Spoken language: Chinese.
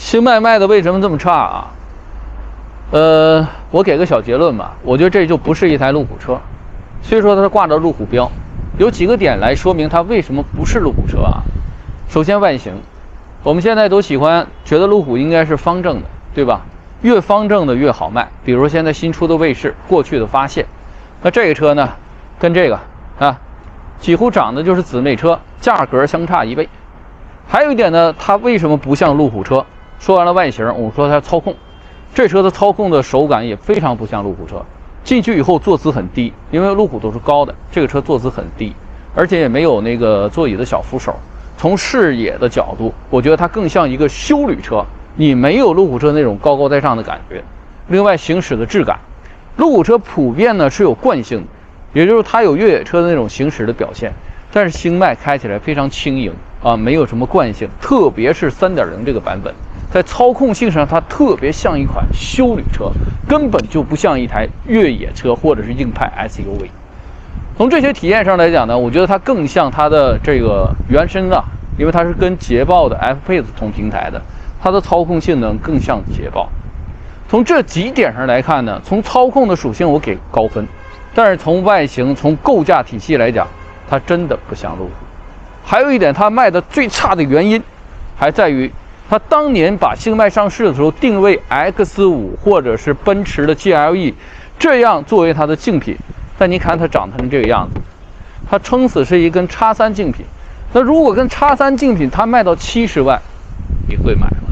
星脉卖的为什么这么差啊？我给个小结论吧，我觉得这就不是一台路虎车。虽说它挂着路虎标，有几个点来说明它为什么不是路虎车啊。首先外形，我们现在都喜欢觉得路虎应该是方正的，对吧？越方正的越好卖。比如现在新出的卫士，过去的发现，那这个车呢，跟这个啊，几乎长得就是姊妹车，价格相差1倍。还有一点呢，它为什么不像路虎车？说完了外形，我们说它操控，这车的操控的手感也非常不像路虎车。进去以后坐姿很低，因为路虎都是高的，这个车坐姿很低，而且也没有那个座椅的小扶手。从视野的角度，我觉得它更像一个休旅车，你没有路虎车那种高高在上的感觉。另外，行驶的质感，路虎车普遍呢是有惯性的，也就是它有越野车的那种行驶的表现，但是星脉开起来非常轻盈啊，没有什么惯性，特别是3.0这个版本。在操控性上，它特别像一款休旅车，根本就不像一台越野车或者是硬派 SUV。从这些体验上来讲呢，我觉得它更像它的这个原身啊，因为它是跟捷豹的 F-Pace 同平台的，它的操控性能更像捷豹。从这几点上来看呢，从操控的属性我给高分，但是从外形、从构架体系来讲，它真的不像路虎。还有一点，它卖的最差的原因，还在于它当年把星脉上市的时候定位 X5 或者是奔驰的 GLE， 这样作为它的竞品，但你看它长成这个样子，它撑死是一根X3竞品。那如果跟X3竞品它卖到70万，你会买吗？